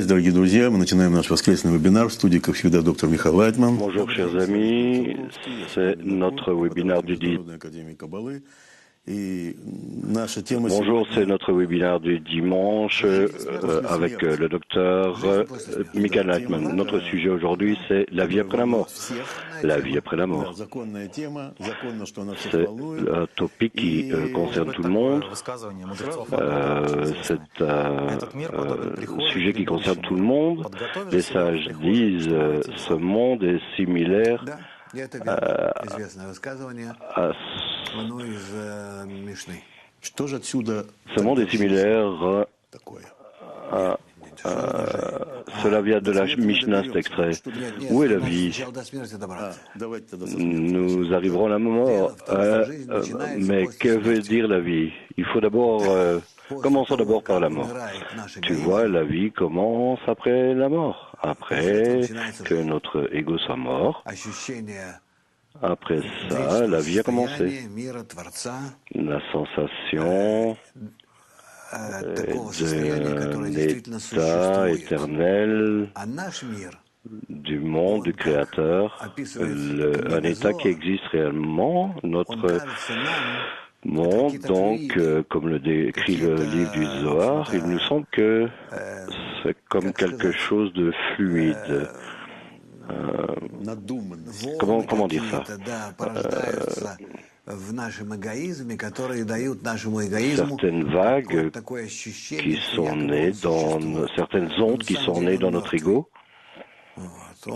Здравствуйте, дорогие друзья. Мы начинаем наш воскресный вебинар. В студии, как всегда, доктор Михаил Лайтман. Bonjour, chers amis. C'est notre webinaire du Bonjour, c'est notre webinaire du dimanche avec le docteur Michael Leitman. Notre sujet aujourd'hui, c'est la vie après la mort. La vie après la mort. C'est un topic qui concerne tout le monde. C'est un sujet qui concerne tout le monde. Les sages disent ce monde est similaire ce monde est similaire à cela vient de la Mishnah, cet extrait. Où est la vie? Nous arriverons à la mort. Mais que veut dire la vie? Il faut d'abord... commençons d'abord par la mort. Tu vois, la vie commence après la mort. Après que notre ego soit mort. Après ça, la vie a commencé. La sensation d'un état éternel du monde, du Créateur, un état qui existe réellement, notre monde, donc, comme le décrit le livre du Zohar, il nous semble que c'est comme quelque chose de fluide. Comment dire ça? Certaines vagues qui sont nées dans certaines ondes qui sont nées dans notre ego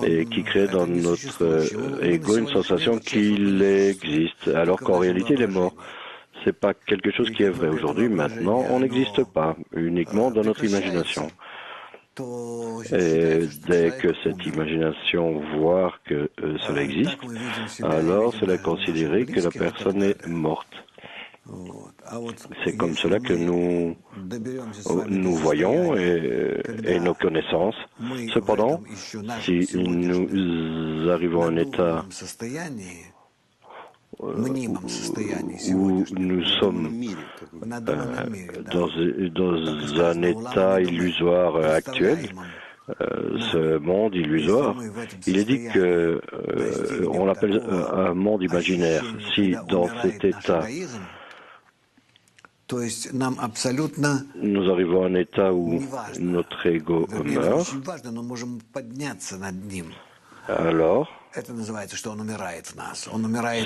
et qui créent dans notre ego une sensation qu'il existe, alors qu'en réalité il est mort. C'est pas quelque chose qui est vrai aujourd'hui. Maintenant, on n'existe pas, uniquement dans notre imagination. Et dès que cette imagination voit que cela existe, alors cela est considéré que la personne est morte. C'est comme cela que nous voyons et nos connaissances. Cependant, si nous arrivons à un état où nous sommes dans un état illusoire actuel, ce monde illusoire, il est dit que on l'appelle un monde imaginaire. Si dans cet état nous arrivons à un état où notre ego meurt, alors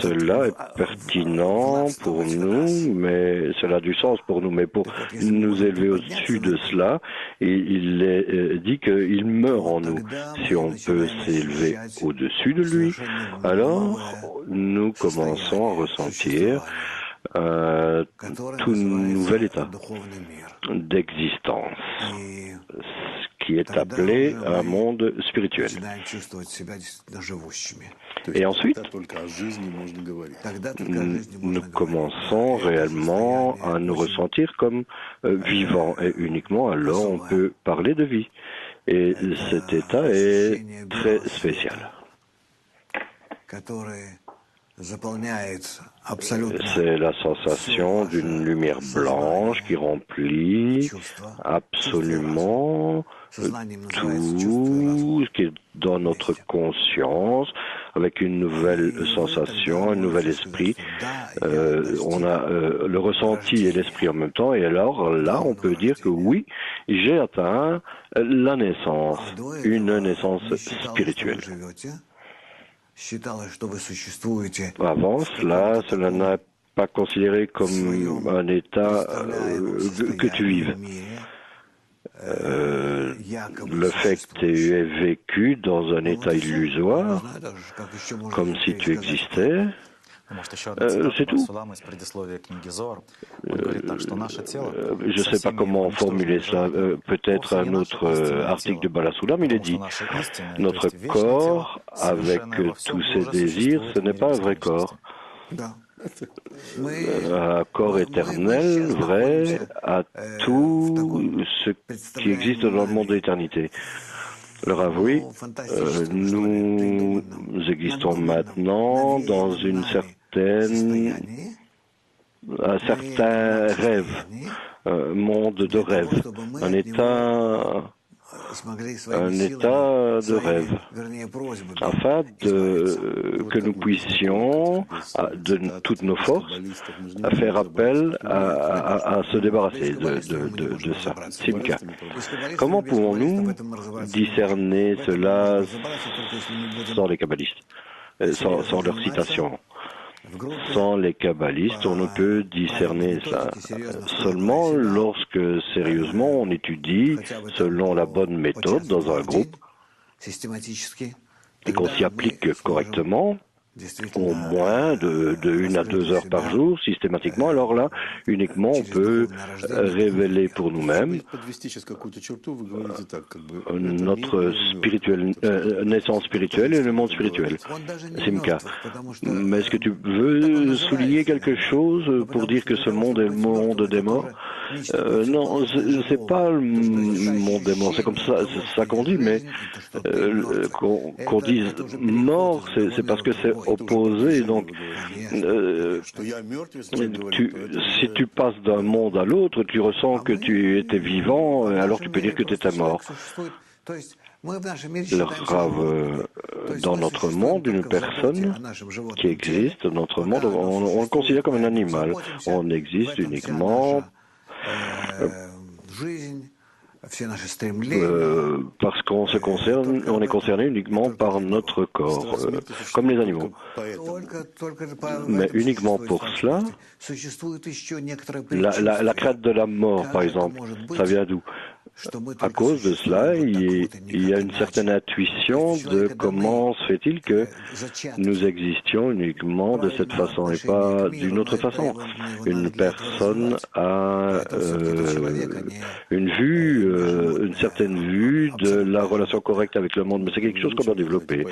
cela est pertinent pour nous, mais cela a du sens pour nous, mais pour nous élever au-dessus de cela, il est dit qu'il meurt en nous. Si on peut s'élever au-dessus de lui, alors nous commençons à ressentir tout nouvel état d'existence, qui est appelé un monde spirituel. Et ensuite, nous commençons réellement à nous ressentir comme vivants, et uniquement alors on peut parler de vie. Et cet état est très spécial. C'est la sensation d'une lumière blanche qui remplit absolument tout ce qui est dans notre conscience, avec une nouvelle sensation, un nouvel esprit. On a le ressenti et l'esprit en même temps, et alors là, on peut dire que oui, j'ai atteint la naissance, une naissance spirituelle. Avant cela, cela n'a pas considéré comme un état que tu vives. Le fait que tu aies vécu dans un état illusoire, comme si tu existais, c'est tout. Je ne sais pas comment formuler cela. Peut-être un autre article de Balasulam, il est dit notre corps, avec tous ses désirs, ce n'est pas un vrai corps. Un corps éternel, vrai, à tout ce qui existe dans le monde de l'éternité. Alors avouez, nous existons maintenant dans un certain rêve, un monde de rêve, un état un état de rêve, afin que nous puissions, de toutes nos forces, à faire appel à se débarrasser de ça. Simca. Comment pouvons-nous discerner cela sans les kabbalistes, sans leur citation? Sans les kabbalistes, on ne peut discerner cela seulement lorsque sérieusement on étudie selon la bonne méthode dans un groupe et qu'on s'y applique correctement, au moins de 1 à 2 heures par jour, systématiquement. Alors là, uniquement, on peut révéler pour nous-mêmes notre naissance spirituelle et le monde spirituel. Simca. Mais est-ce que tu veux souligner quelque chose pour dire que ce monde est le monde des morts? Non, c'est pas le monde des morts, c'est comme ça, c'est ça qu'on dit, mais qu'on dise mort, c'est parce que c'est opposé. Donc, si tu passes d'un monde à l'autre, tu ressens que tu étais vivant, alors tu peux dire que tu étais mort. Le Rav, dans notre monde, une personne qui existe, dans notre monde, on le considère comme un animal. On existe uniquement parce qu'on on est concerné uniquement par notre corps, comme les animaux. Mais uniquement pour cela, la crainte de la mort, par exemple, ça vient d'où? À cause de cela, il y a une certaine intuition de comment se fait-il que nous existions uniquement de cette façon et pas d'une autre façon. Une personne a une certaine vue de la relation correcte avec le monde, mais c'est quelque chose qu'on doit développer.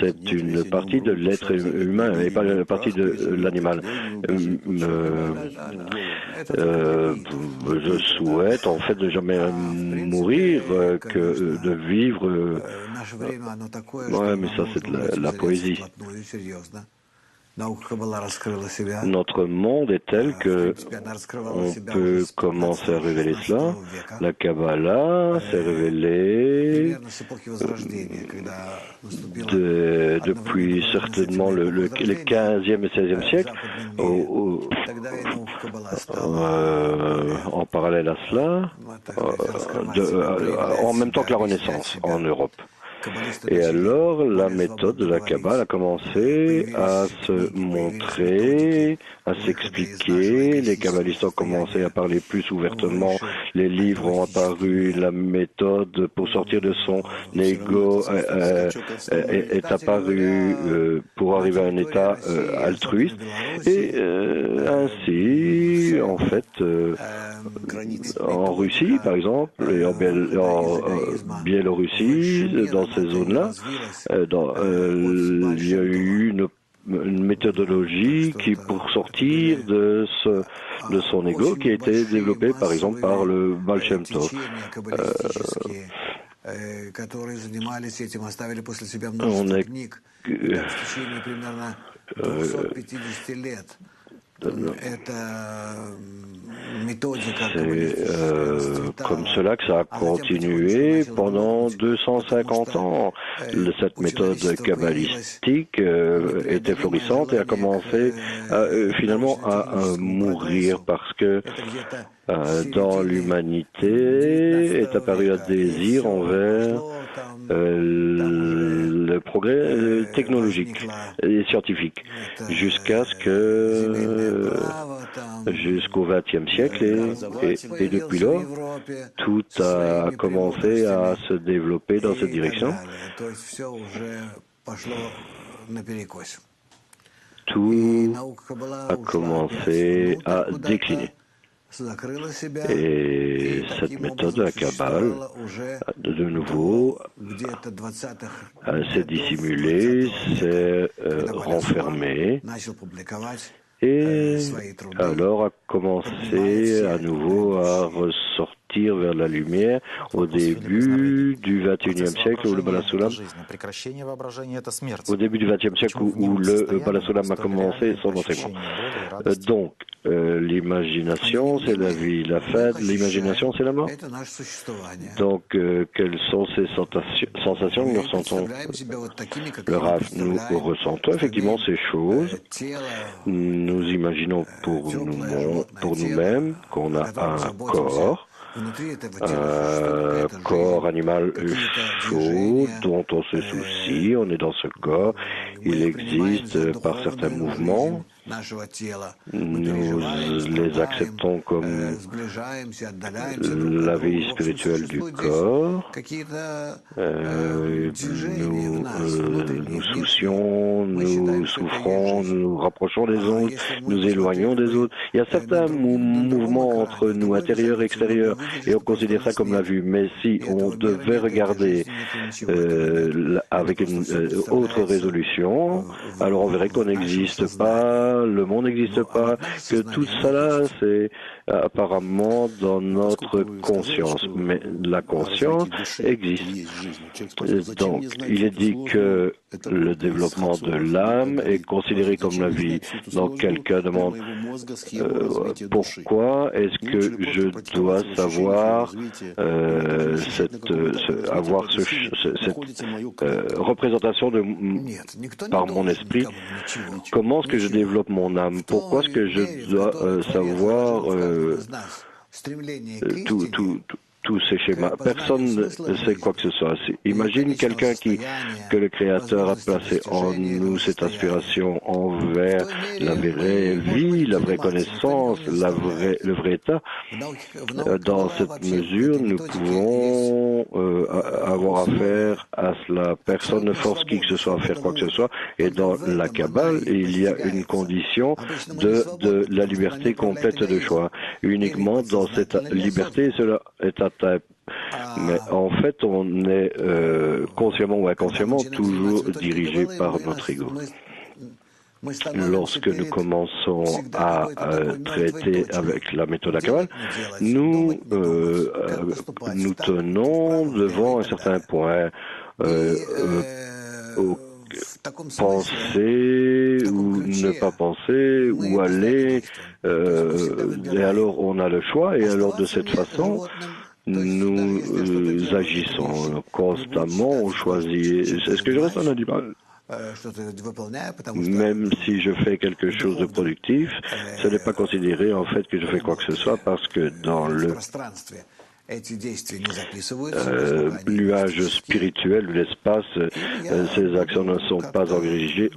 C'est une partie de l'être humain et pas une partie de l'animal. Je souhaite en fait de jamais mourir que de vivre. Ouais, mais ça c'est de la poésie. Notre monde est tel que on peut commencer à révéler cela. La Kabbalah s'est révélée depuis certainement les 15e et 16e siècles, en parallèle à cela, en même temps que la Renaissance en Europe. Et alors, la méthode de la Kabbale a commencé à se montrer, à s'expliquer. Les kabbalistes ont commencé à parler plus ouvertement. Les livres ont apparu. La méthode pour sortir de son ego est apparue pour arriver à un état altruiste. Et ainsi, en fait, en Russie, par exemple, et en Biélorussie, dans ces zones-là, il y a eu une méthodologie qui, pour sortir de son ego, qui a été développée, par exemple, par le Baal Shem Tov. On est c'est comme cela que ça a continué pendant 250 ans. Cette méthode kabbalistique était florissante et a commencé finalement à mourir parce que dans l'humanité est apparu un désir envers le progrès technologique et scientifique jusqu'à ce que jusqu'au XXe siècle et depuis lors tout a commencé à se développer dans cette direction. Tout a commencé à décliner. Et cette méthode de la Kabbale, de nouveau, s'est dissimulée, s'est renfermée, et alors a commencé à nouveau à ressortir vers la lumière au début du XXIe siècle où le Baal HaSulam, au début du XXe siècle où le Baal HaSulam a commencé son enseignement. Donc, l'imagination, c'est la vie. La fin de l'imagination, c'est la mort. Donc, quelles sont ces sensations que nous ressentons? Le Rav, nous ressentons effectivement ces choses. Nous imaginons pour nous-mêmes qu'on a un corps animal chaud dont on se soucie, on est dans ce corps, il existe par certains mouvements, nous les acceptons comme la vie spirituelle du corps, nous soucions, nous souffrons, nous rapprochons des autres, nous éloignons des autres. Il y a certains mouvements entre nous, intérieur et extérieur, et on considère ça comme la vue. Mais si on devait regarder avec une autre résolution, alors on verrait qu'on n'existe pas, le monde n'existe pas, que tout ça là, c'est apparemment dans notre conscience. Mais la conscience existe. Donc, il est dit que le développement de l'âme est considéré comme la vie. Donc, quelqu'un demande pourquoi est-ce que je dois savoir cette représentation par mon esprit? Comment est-ce que je développe mon âme? Pourquoi est-ce que je dois savoir tous ces schémas? Personne ne sait quoi que ce soit. Imagine quelqu'un que le Créateur a placé en nous cette aspiration envers la vraie vie, la vraie connaissance, le vrai état. Dans cette mesure, nous pouvons avoir affaire à cela. Personne ne force qui que ce soit à faire quoi que ce soit. Et dans la Kabbale, il y a une condition de la liberté complète de choix. Uniquement dans cette liberté, cela est atteint. Mais en fait, on est consciemment ou inconsciemment toujours dirigé par notre ego. Lorsque nous commençons à traiter avec la méthode Kabbale, nous tenons devant un certain point penser ou ne pas penser ou aller et alors on a le choix et alors de cette façon nous agissons constamment, on choisit. Est-ce que je reste un animal? Même si je fais quelque chose de productif, ce n'est pas considéré en fait que je fais quoi que ce soit parce que dans le nuage spirituel de l'espace, ces actions ne sont pas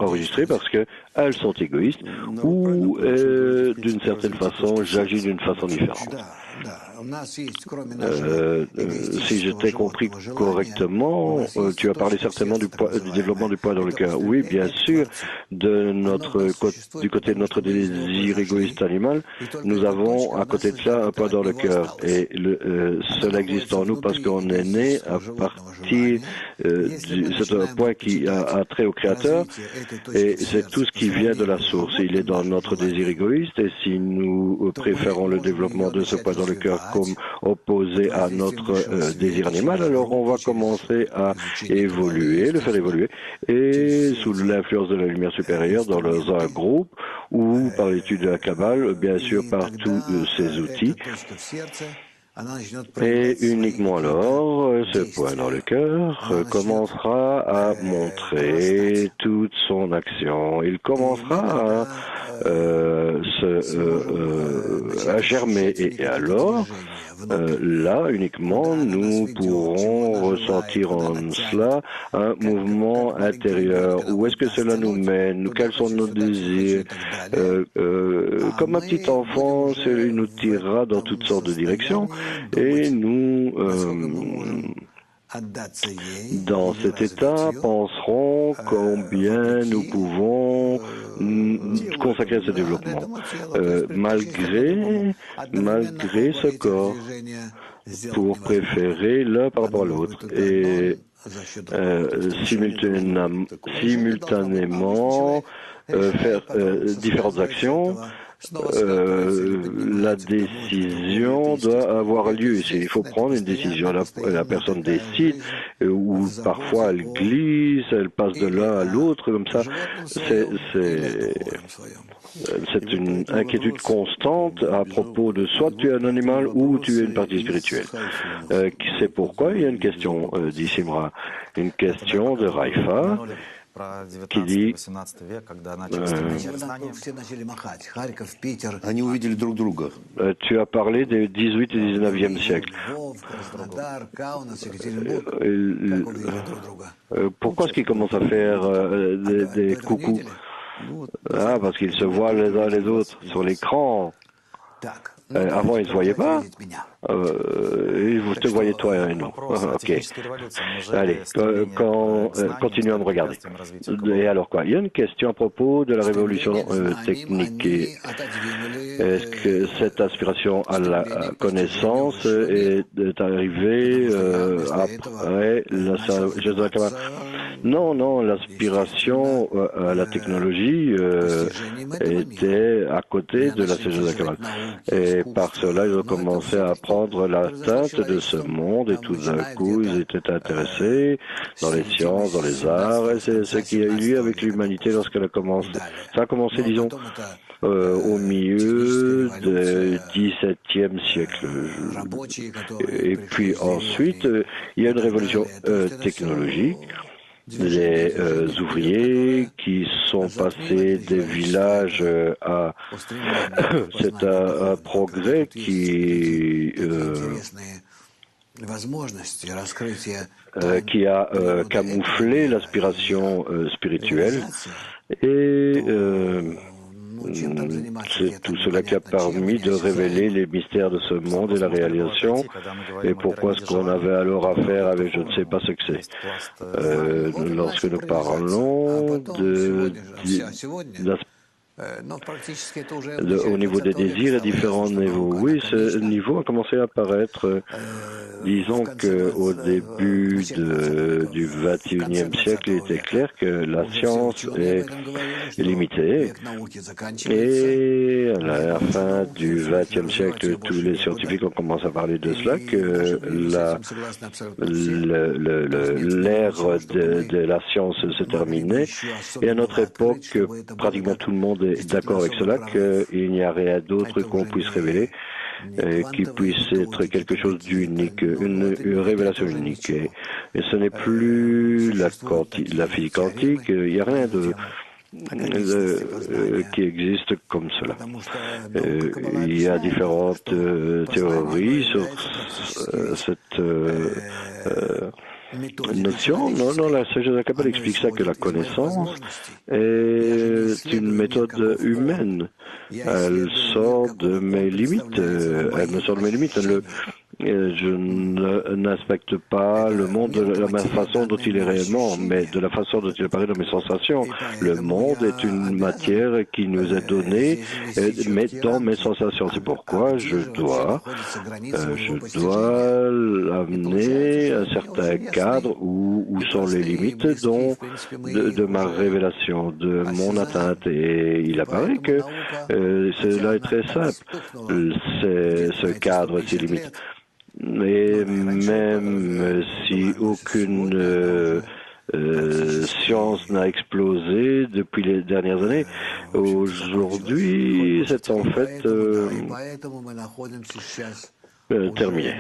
enregistrées parce qu'elles sont égoïstes ou d'une certaine façon, j'agis d'une façon différente. Si je t'ai compris correctement, tu as parlé certainement du développement du poids dans le cœur. Oui, bien sûr, du côté de notre désir égoïste animal, nous avons à côté de ça un poids dans le cœur. Et cela existe en nous parce qu'on est né à partir c'est un point qui a trait au Créateur et c'est tout ce qui vient de la source. Il est dans notre désir égoïste et si nous préférons le développement de ce poids dans le cœur comme opposé à notre désir animal, alors on va commencer à évoluer, le faire évoluer, et sous l'influence de la lumière supérieure dans un groupe ou par l'étude de la Kabbale, bien sûr par tous ces outils. Et uniquement alors, ce point dans le cœur commencera à montrer toute son action. Il commencera à germer. Et alors, là, uniquement, nous pourrons ressentir en cela un mouvement intérieur. Où est-ce que cela nous mène? Quels sont nos désirs? Comme un petit enfant, il nous tirera dans toutes sortes de directions. Et nous, dans cet état, penserons combien nous pouvons consacrer à ce développement, malgré ce corps, pour préférer l'un par rapport à l'autre. Et simultanément faire différentes actions la décision doit avoir lieu. Il faut prendre une décision. La personne décide, ou parfois elle glisse, elle passe de l'un à l'autre, comme ça. C'est une inquiétude constante à propos de soit tu es un animal ou tu es une partie spirituelle. C'est pourquoi il y a une question, dit Simra, une question de Raifa, qui dit Они увидели друг друга. tu as parlé des 18 et 19e siècle. Pourquoi est-ce qu'ils commencent à faire des coucous? Ah, parce qu'ils se voient les uns les autres sur l'écran. Avant, ils ne se voyaient pas. Ils te voyaient toi et non. Ok. Allez, continuons à me regarder. Et alors quoi? Il y a une question à propos de la révolution technique. Est-ce que cette aspiration à la connaissance est arrivée après la Non, l'aspiration à la technologie était à côté de la Sejada Kamal. Et par cela, ils ont commencé à apprendre l'atteinte de ce monde et tout d'un coup, ils étaient intéressés dans les sciences, dans les arts. Et c'est ce qui a eu lieu avec l'humanité lorsqu'elle a commencé. Ça a commencé, disons, au milieu du XVIIe siècle. Et puis ensuite, il y a une révolution technologique. Les ouvriers qui sont passés des villages à... C'est un progrès qui a camouflé l'aspiration spirituelle et c'est tout cela qui a permis de révéler les mystères de ce monde et la réalisation. Et pourquoi est-ce qu'on avait alors affaire avec je ne sais pas ce que c'est. Lorsque nous parlons de au niveau des désirs et différents niveaux. Oui, ce niveau a commencé à apparaître. Disons qu'au début du XXIe siècle, il était clair que la science est limitée. Et à la fin du XXe siècle, tous les scientifiques ont commencé à parler de cela, que l'ère de la science se terminait. Et à notre époque, pratiquement tout le monde est d'accord avec cela, qu'il n'y a rien d'autre qu'on puisse révéler, qui puisse être quelque chose d'unique, une révélation unique. Et ce n'est plus la physique quantique, il n'y a rien qui existe comme cela. Il y a différentes théories sur cette notion. Non, la Sejada Kabbale explique ça, que la connaissance est une méthode humaine. Elle sort de mes limites. Elle me sort de mes limites. Je n'inspecte pas le monde de la même façon dont il est réellement, mais de la façon dont il apparaît dans mes sensations. Le monde est une matière qui nous est donnée, mais dans mes sensations. C'est pourquoi je dois l'amener à un certain cadre où sont les limites de ma révélation, de mon atteinte. Et il apparaît que cela est très simple, ce cadre, ces limites. Et même si aucune science n'a explosé depuis les dernières années, aujourd'hui, c'est en fait terminé.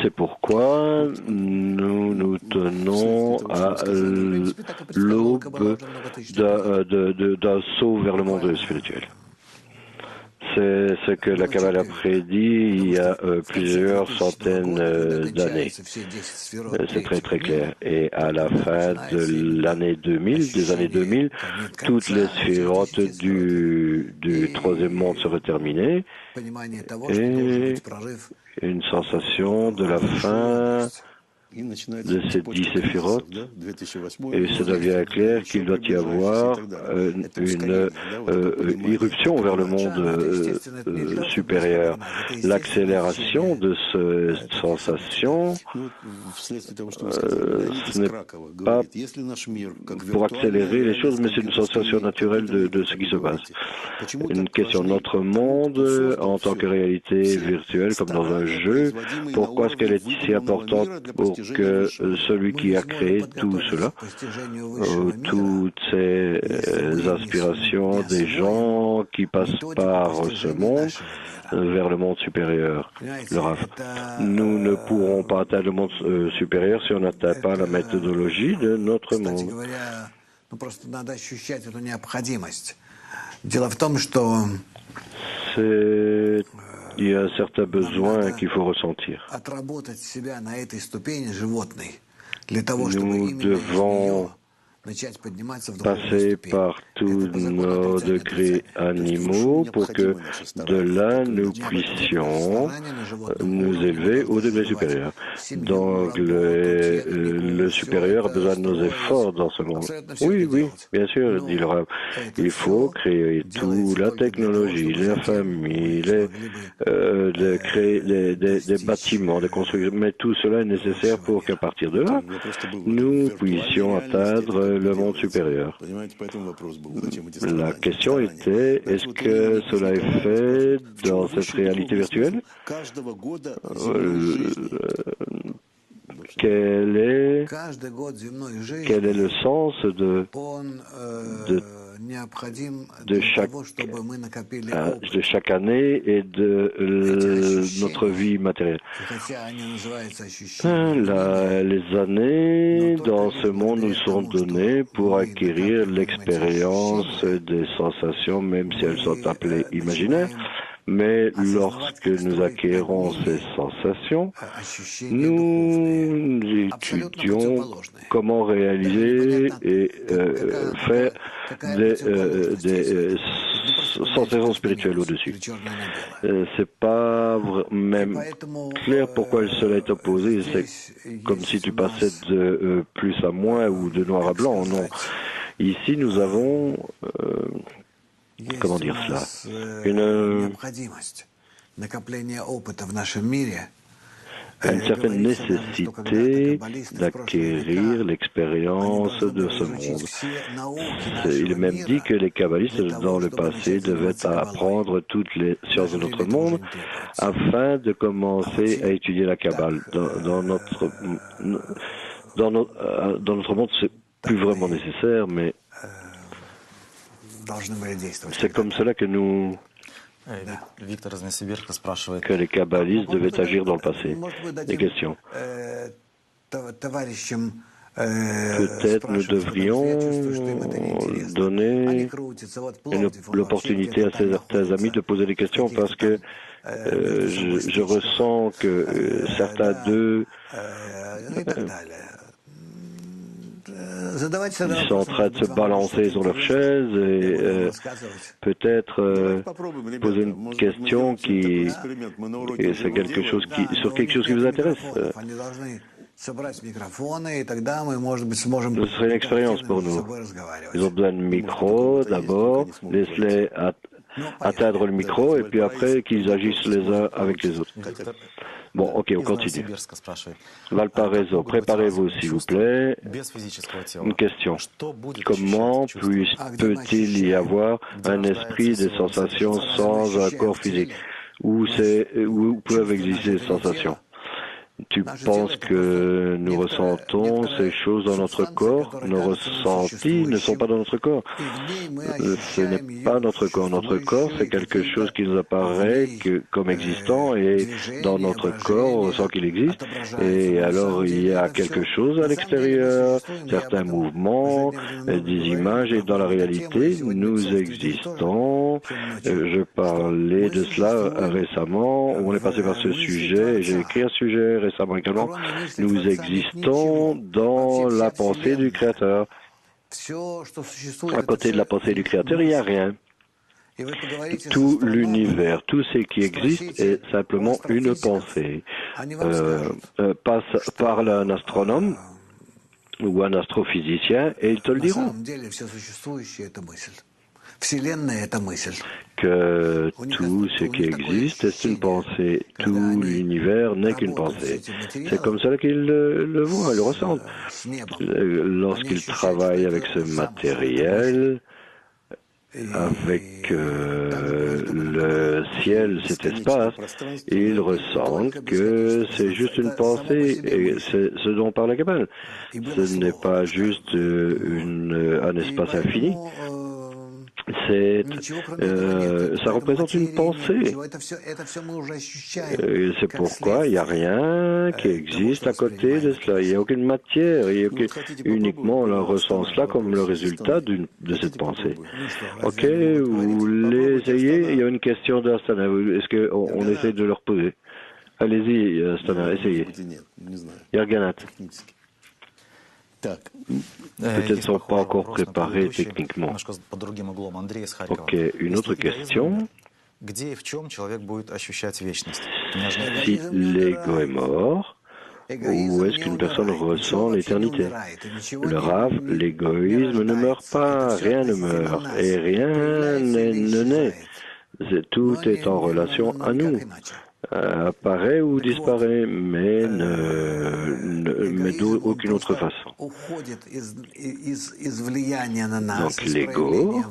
C'est pourquoi nous tenons à l'aube d'un saut vers le monde spirituel. C'est ce que la Kabbale a prédit il y a plusieurs centaines d'années. C'est très très clair. Et à la fin de l'année 2000, des années 2000, toutes les sphérotes du troisième monde seraient terminées et une sensation de la fin de ces 10 séphirotes, et ça devient clair qu'il doit y avoir une irruption vers le monde supérieur. L'accélération de cette sensation, ce n'est pas pour accélérer les choses, mais c'est une sensation naturelle de ce qui se passe. Une question, notre monde, en tant que réalité virtuelle, comme dans un jeu, pourquoi est-ce qu'elle est si importante pour que celui qui a créé tout cela, toutes ces aspirations des gens qui passent par ce monde vers le monde supérieur, le RAF. Nous ne pourrons pas atteindre le monde supérieur si on n'atteint pas la méthodologie de notre monde. Il y a un certain besoin qu'il faut ressentir. Nous devons passer par tous nos degrés animaux pour que de là nous puissions nous élever au degré supérieur. Donc le supérieur a besoin de nos efforts dans ce monde. Oui, oui, bien sûr, dit le Rav. Il faut créer tout, la technologie, la famille, de créer des bâtiments, des constructions, mais tout cela est nécessaire pour qu'à partir de là, nous puissions atteindre le monde supérieur. La question était, est-ce que cela est fait dans cette réalité virtuelle? Quel est le sens de chaque année et de notre vie matérielle. Les années dans ce monde nous sont données pour acquérir l'expérience des sensations, même si elles sont appelées imaginaires. Mais lorsque nous acquérons ces sensations, nous étudions comment réaliser et faire des sensations spirituelles au-dessus. C'est pas même clair pourquoi cela est opposé. C'est comme si tu passais de plus à moins ou de noir à blanc. Non. Ici, nous avons comment dire cela? Une certaine nécessité d'acquérir l'expérience de ce monde. Il est même dit que les kabbalistes dans le passé devaient apprendre toutes les sciences de notre monde afin de commencer à étudier la Kabbale. Dans notre monde, c'est plus vraiment nécessaire, mais c'est comme cela que les kabbalistes devaient agir dans le passé. Des questions. Peut-être nous devrions donner l'opportunité à certains amis de poser des questions parce que je ressens que certains d'eux ils sont en train de se balancer sur leur chaise et peut-être poser une question qui c'est quelque chose sur quelque chose qui vous intéresse. Ce serait une expérience pour nous. Ils ont besoin de micro d'abord, laisse-les atteindre le micro et puis après qu'ils agissent les uns avec les autres. Bon, ok, on continue. Valparaiso, préparez-vous s'il vous plaît. Une question. Comment peut-il y avoir un esprit des sensations sans un corps physique? Où peuvent exister ces sensations? Tu penses que nous ressentons ces choses dans notre corps? Nos ressentis ne sont pas dans notre corps. Ce n'est pas notre corps. Notre corps, c'est quelque chose qui nous apparaît comme existant et dans notre corps, on ressent qu'il existe. Et alors, il y a quelque chose à l'extérieur, certains mouvements, des images et dans la réalité, nous existons. Je parlais de cela récemment. On est passé par ce sujet et j'ai écrit un sujet récemment également. Nous existons dans la pensée du Créateur. À côté de la pensée du Créateur, il n'y a rien. Tout l'univers, tout ce qui existe est simplement une pensée. Parle à un astronome ou un astrophysicien et ils te le diront. Que tout ce qui existe est une pensée, tout l'univers n'est qu'une pensée. C'est comme ça qu'ils le voient, le ressentent. Lorsqu'ils travaillent avec ce matériel, avec le ciel, cet espace, ils ressentent que c'est juste une pensée, et c'est ce dont parle la Kabbale. Ce n'est pas juste un espace infini. Ça représente une pensée. C'est pourquoi il n'y a rien qui existe à côté de cela. Il n'y a aucune matière. Uniquement on la ressent cela comme le résultat de cette pensée. Ok, vous voulez essayer? Il y a une question d'Astana. Est-ce qu'on essaie de leur poser? Allez-y, Astana, essayez. Yerganat. Peut-être ne sont pas encore préparés techniquement. Ok, une autre question. Si l'ego est mort, où est-ce qu'une personne ressent l'éternité? Le Rav, l'égoïsme ne meurt pas, rien ne meurt et rien ne naît. Tout est en relation à nous. Apparaît ou disparaît, mais d'aucune autre façon. Donc l'ego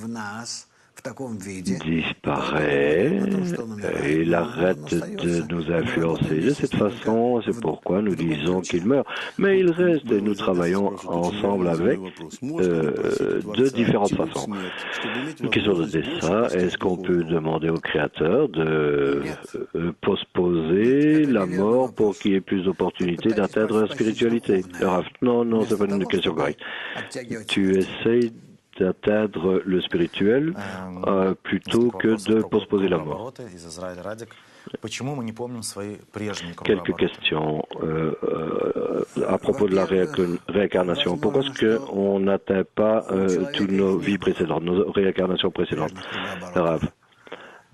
disparaît et il arrête de nous influencer de cette façon. C'est pourquoi nous disons qu'il meurt. Mais il reste et nous travaillons ensemble avec de différentes façons. Une question de dessin, est-ce qu'on peut demander au Créateur de postposer la mort pour qu'il y ait plus d'opportunités d'atteindre la spiritualité? Non, c'est pas une question correcte. Tu essayes d'atteindre le spirituel plutôt que de postposer la mort. Quelques questions à propos de la réincarnation. Pourquoi est-ce qu'on n'atteint pas toutes nos vies précédentes, nos réincarnations précédentes?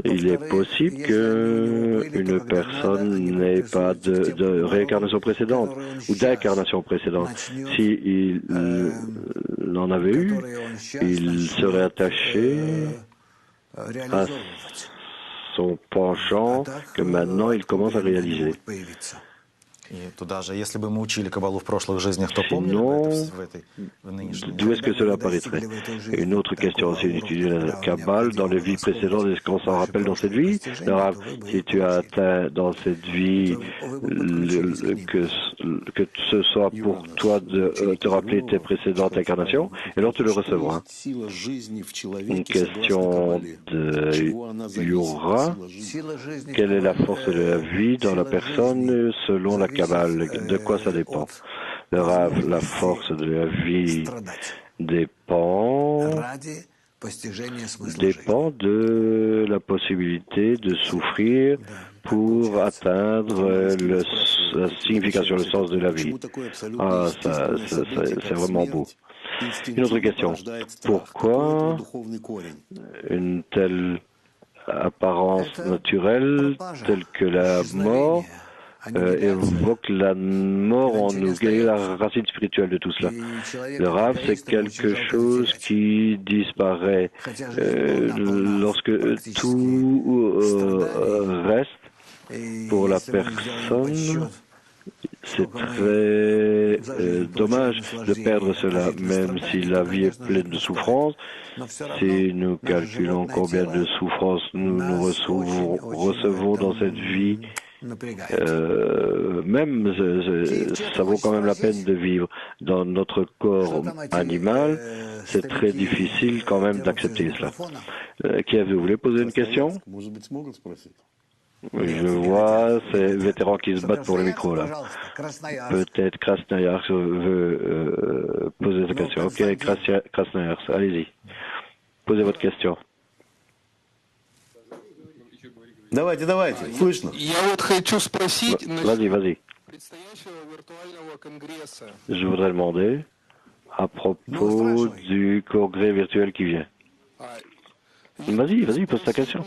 Il est possible qu'une personne n'ait pas de réincarnation précédente ou d'incarnation précédente. S'il en avait eu, il serait attaché à son penchant que maintenant il commence à réaliser. Sinon, d'où est-ce que cela apparaîtrait? Une autre question, si on étudie la Kabbale dans les vies précédentes, est-ce qu'on s'en rappelle dans cette vie? Si tu as atteint dans cette vie que ce soit pour toi de te rappeler tes précédentes incarnations, et alors tu le recevras. Une question de Yura. Quelle est la force de la vie dans la personne selon la Kabbale? De quoi ça dépend? Le Rav, la force de la vie dépend de la possibilité de souffrir pour atteindre la signification, le sens de la vie. Ah, c'est vraiment beau. Une autre question. Pourquoi une telle apparence naturelle telle que la mort évoque la mort en nous? Quelle est la racine spirituelle de tout cela? Le Rav, c'est quelque chose qui disparaît lorsque tout reste pour la personne. C'est très dommage de perdre cela, même si la vie est pleine de souffrances. Si nous calculons combien de souffrances nous recevons dans cette vie, ça vaut quand même la peine de vivre. Dans notre corps animal, c'est très difficile quand même d'accepter cela. Kiev, vous voulez poser une question? Je vois ces vétérans qui se battent pour le micro là. Peut-être Krasnoyarsk veut poser sa question. Ok, Krasnoyarsk, allez-y. Posez votre question. Давайте, слышно. Vas-y. Je voudrais demander à propos du congrès virtuel qui vient. Vas-y, pose ta question.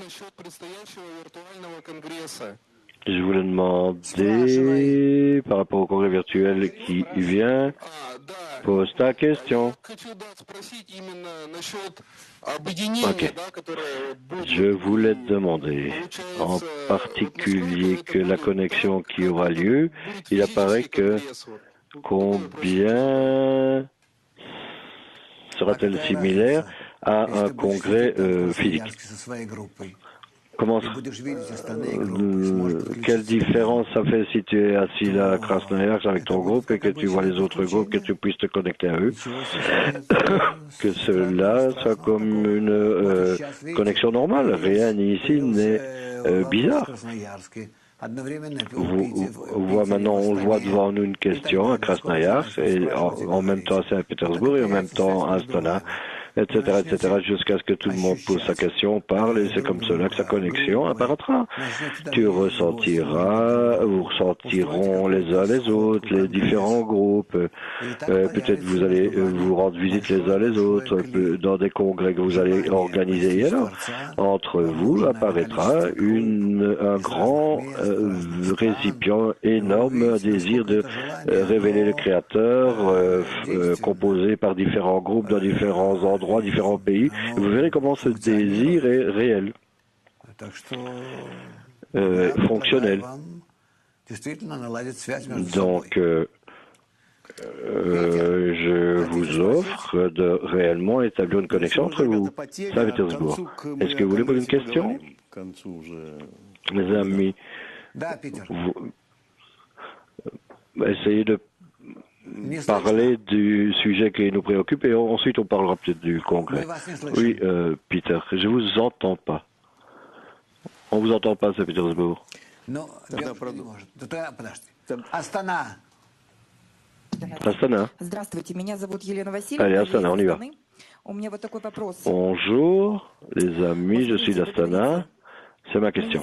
Je voulais demander, par rapport au congrès virtuel qui vient, pose ta question. Ok. Je voulais demander, en particulier que la connexion qui aura lieu, il apparaît que combien sera-t-elle similaire à un congrès physique? Quelle différence ça fait si tu es assis là à Krasnoyarsk avec ton groupe et que tu vois les autres groupes, que tu puisses te connecter à eux, que cela soit comme une connexion normale. Rien ici n'est bizarre. On voit devant nous une question à Krasnoyarsk et en même temps à Saint-Pétersbourg et en même temps à Astana, etc., jusqu'à ce que tout le monde pose sa question, parle, et c'est comme cela que sa connexion apparaîtra. Vous ressentiront les uns les autres, les différents groupes. Peut-être vous allez vous rendre visite les uns les autres dans des congrès que vous allez organiser. Et alors, entre vous apparaîtra un grand récipient énorme, un désir de révéler le Créateur, composé par différents groupes dans différents endroits, différents pays. Vous verrez comment ce désir est réel, fonctionnel. Donc, je vous offre de réellement établir une connexion entre vous, Saint-Pétersbourg. Est-ce que vous voulez poser une question, mes amis? Essayez de parler du sujet qui nous préoccupe et ensuite on parlera peut-être du congrès. Oui, Peter, je vous entends pas. On vous entend pas, Saint-Pétersbourg. Astana. Allez, Astana, on y va. Bonjour, les amis, je suis d'Astana. C'est ma question.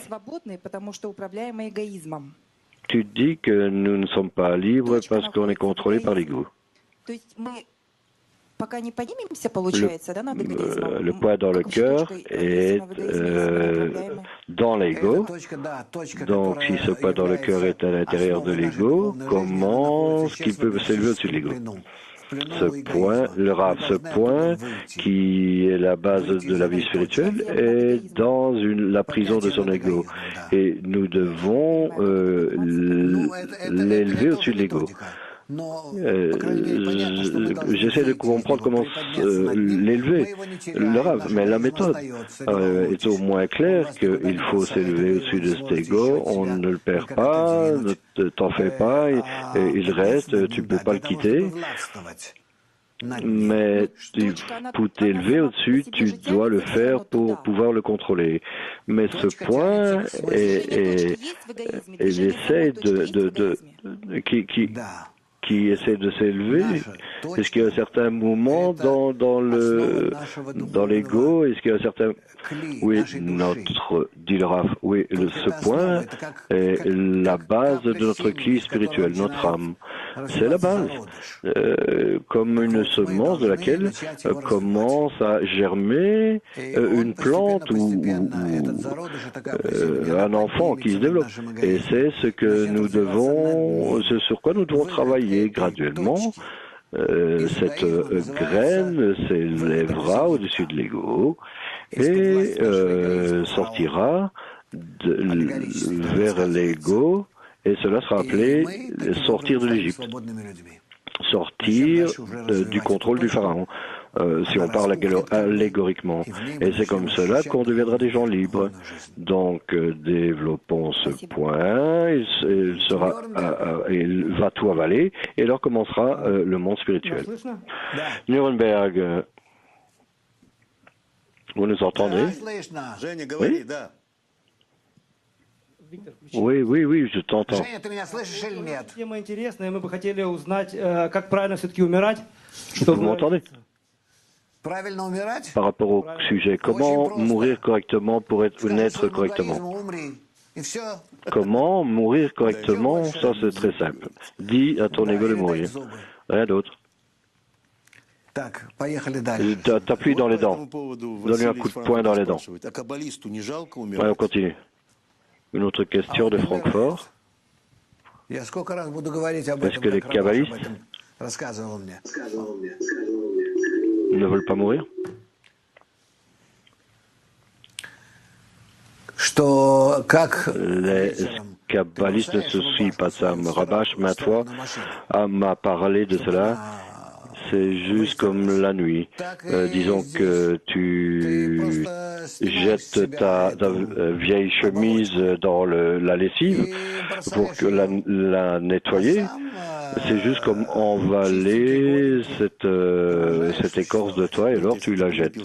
Tu dis que nous ne sommes pas libres parce qu'on est contrôlé par l'ego. Le poids dans le cœur est dans l'ego. Donc, si ce poids dans le cœur est à l'intérieur de l'ego, comment est-ce qu'il peut s'élever au-dessus de l'ego? Ce point qui est la base de la vie spirituelle est dans la prison de son ego. Et nous devons l'élever au-dessus de l'ego. J'essaie de comprendre comment l'élever, le Rav, mais la méthode est au moins claire qu'il faut s'élever au-dessus de cet ego, on ne le perd pas, ne t'en fais pas, il reste, tu ne peux pas le quitter. Mais pour t'élever au-dessus, tu dois le faire pour pouvoir le contrôler. Mais ce point, il essaie qui essaie de s'élever. Est-ce qu'il y a un certain mouvement dans l'ego? Est-ce qu'il y a un certain... Oui, dit le Rav, oui, ce point est la base de notre cli spirituel, notre âme. C'est la base, comme une semence de laquelle commence à germer une plante ou un enfant qui se développe. Et c'est ce sur quoi nous devons travailler graduellement. Cette graine s'élèvera au-dessus de l'ego et sortira vers l'ego, et cela sera appelé sortir de l'Égypte, sortir du contrôle du pharaon, si on parle allégoriquement. Et c'est comme cela qu'on deviendra des gens libres. Donc, développons ce point, il va tout avaler, et alors commencera le monde spirituel. Nuremberg, vous nous entendez? Oui? Oui, je t'entends. Vous m'entendez? Par rapport au sujet, comment mourir correctement pour naître correctement? Comment mourir correctement? Ça, c'est très simple. Dis à ton ego de mourir. Rien d'autre. T'appuies dans les dents. Donne-lui un coup de poing dans les dents. Ouais, on continue. Une autre question de Francfort. Est-ce que les kabbalistes ne veulent pas mourir? Les kabbalistes ne se suivent pas ça. Rabash, maintes fois, m'a parlé de cela. C'est juste comme la nuit. Disons que tu jettes ta vieille chemise dans la lessive pour que la nettoyer. C'est juste comme envaler cette écorce de toi et alors tu la jettes.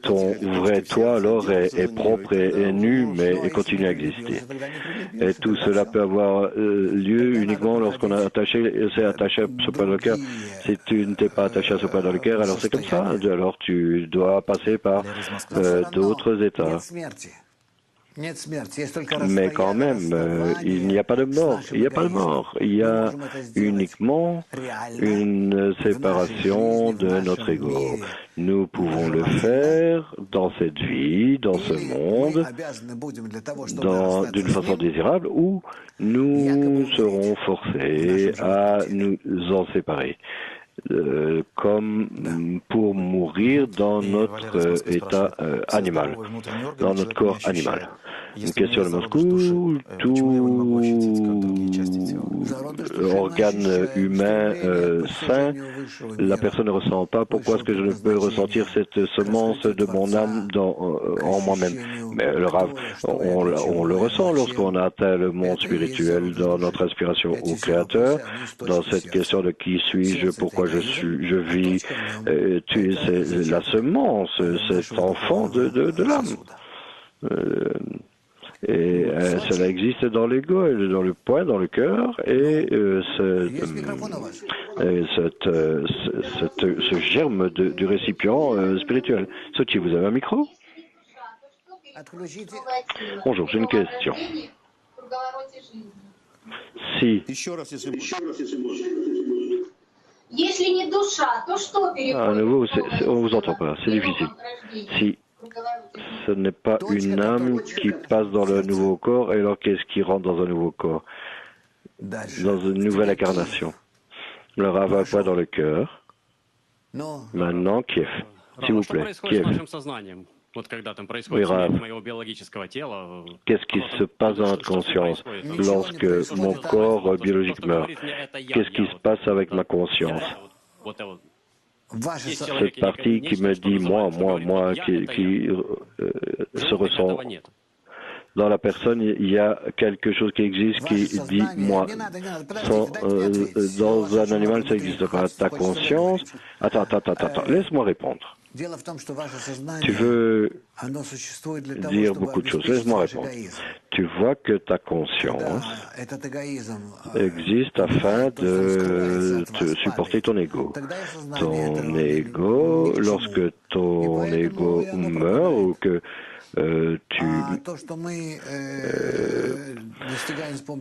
Ton vrai toi alors est propre et nu mais continue à exister. Et tout cela peut avoir lieu uniquement lorsqu'on a s'est attaché à ce point dans le cœur. Si tu ne t'es pas attaché à ce point dans le cœur, alors c'est comme ça. Alors tu dois passer par d'autres états. Mais quand même, il n'y a pas de mort. Il n'y a pas de mort. Il y a uniquement une séparation de notre ego. Nous pouvons le faire dans cette vie, dans ce monde, d'une façon désirable, ou nous serons forcés à nous en séparer. Comme pour mourir dans notre état animal, dans notre corps animal. Une question de Moscou, tout organe humain sain, la personne ne ressent pas. Pourquoi est-ce que je ne peux ressentir cette semence de mon âme en moi-même? Mais le Rav, on le ressent lorsqu'on a atteint le monde spirituel dans notre inspiration au Créateur, dans cette question de qui suis-je, pourquoi je vis. C'est la semence, cet enfant de l'âme. Et cela existe dans l'ego, dans le poing, dans le cœur, et ce germe du récipient spirituel. Sochi, vous avez un micro? Bonjour, j'ai une question. Si à nouveau, on vous entend pas, c'est difficile. Si ce n'est pas une âme qui passe dans le nouveau corps, et alors qu'est-ce qui rentre dans un nouveau corps? Dans une nouvelle incarnation. Le Rav a pas dans le cœur. Maintenant, Kiev. S'il vous plaît, Kiev. Oui, Rav. Qu'est-ce qui se passe dans notre conscience lorsque mon corps biologique meurt? Qu'est-ce qui se passe avec ma conscience? Cette partie qui me dit moi, qui se ressent. Dans la personne, il y a quelque chose qui existe qui dit moi. Dans un animal, ça n'existe pas. Ta conscience. Attends, laisse-moi répondre. Tu veux dire beaucoup de choses. Laisse-moi répondre. Tu vois que ta conscience existe afin de supporter ton ego. Ton ego, lorsque ton ego meurt ou que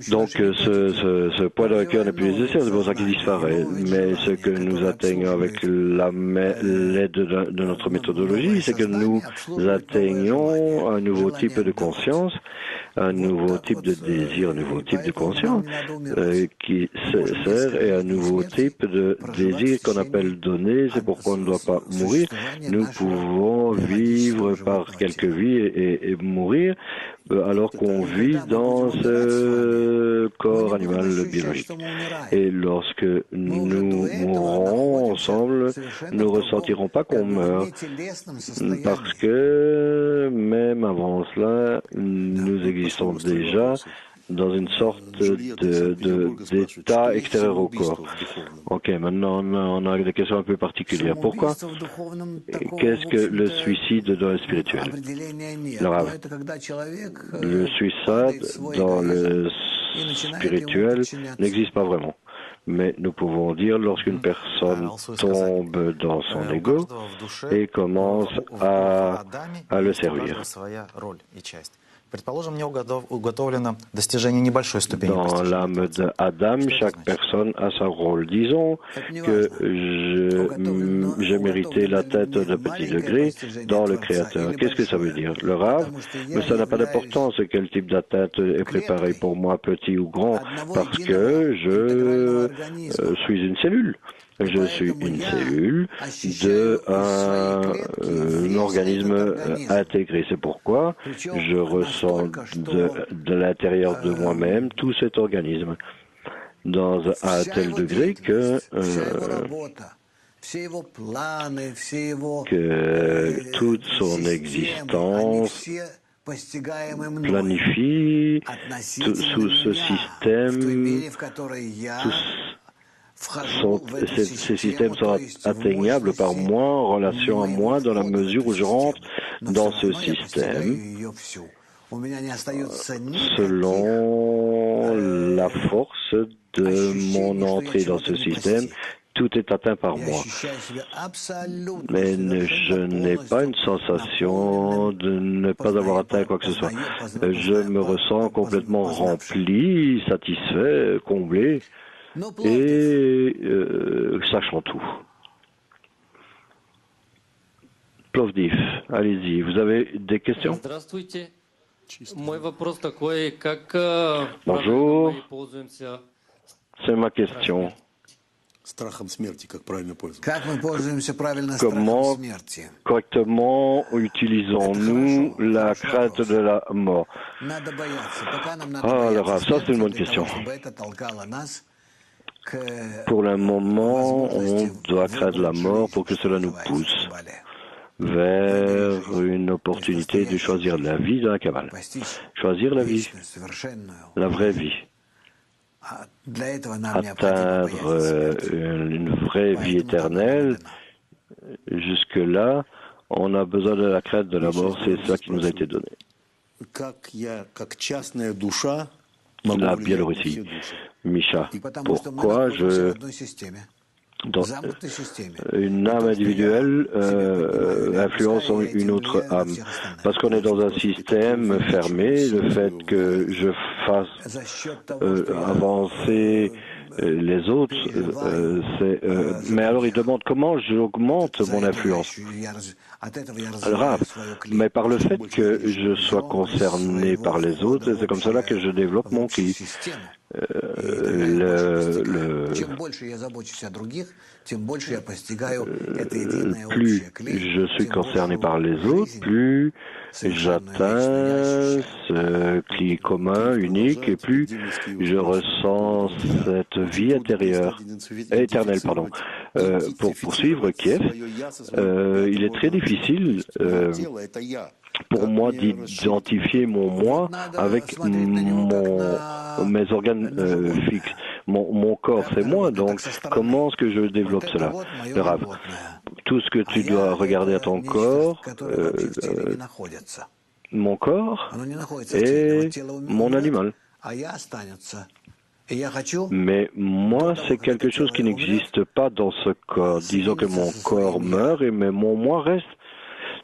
donc ce poids dans le cœur n'est plus nécessaire, c'est pour ça qu'il disparaît. Mais ce que nous atteignons avec l'aide de notre méthodologie, c'est que nous atteignons un nouveau type de conscience, un nouveau type de désir, un nouveau type de conscience qui sert et un nouveau type de désir qu'on appelle donner. C'est pourquoi on ne doit pas mourir. Nous pouvons vivre par quelques vies et mourir alors qu'on vit dans ce corps animal biologique. Et lorsque nous mourrons ensemble, nous ne ressentirons pas qu'on meurt parce que même avant cela, nous existons déjà dans une sorte d'état extérieur au corps. Ok, maintenant on a des questions un peu particulières. Pourquoi? Qu'est-ce que le suicide dans le spirituel? Le suicide dans le spirituel n'existe pas vraiment. Mais nous pouvons dire lorsqu'une personne tombe dans son ego et commence à le servir. Dans l'âme d'Adam, chaque personne a son rôle. Disons que j'ai mérité la tête de petit degré dans le Créateur. Qu'est-ce que ça veut dire? Le Rav? Mais ça n'a pas d'importance quel type d'atteinte est préparé pour moi, petit ou grand, parce que je suis une cellule. Je suis une cellule d'un organisme intégré. C'est pourquoi je ressens de l'intérieur de moi-même tout cet organisme à un tel degré que toute son existence planifie sous ce système. Ces systèmes sont atteignables par moi, en relation à moi, dans la mesure où je rentre dans ce système, selon la force de mon entrée dans ce système. Tout est atteint par moi. Mais je n'ai pas une sensation de ne pas avoir atteint quoi que ce soit. Je me ressens complètement rempli, satisfait, comblé. Et sachant tout. Plovdiv, allez-y, vous avez des questions? Bonjour, c'est ma question. Comment correctement utilisons-nous la crainte de la mort? Alors, ça c'est une bonne question. Pour le moment, on doit craindre la mort pour que cela nous pousse vers une opportunité de choisir la vie dans la Kabbale. Choisir la vie, la vraie vie. Atteindre une vraie vie éternelle. Jusque-là, on a besoin de la crainte de la mort, c'est ça qui nous a été donné. La Biélorussie. Misha, pourquoi une âme individuelle influence une autre âme? Parce qu'on est dans un système fermé, le fait que je fasse avancer les autres, mais alors il demande comment j'augmente mon influence. Alors, mais par le fait que je sois concerné par les autres, c'est comme cela que je développe mon ki. Plus je suis concerné par les autres, plus j'atteins ce cli commun, unique, et plus je ressens cette vie éternelle. Pour poursuivre Kiev, il est très difficile pour moi d'identifier mon moi avec mes organes fixes. Mon corps, c'est moi, donc comment est-ce que je développe cela? Le Rav, tout ce que tu dois regarder à ton corps, mon corps est mon animal. Mais moi, c'est quelque chose qui n'existe pas dans ce corps. Disons que mon corps meurt, mais mon moi reste.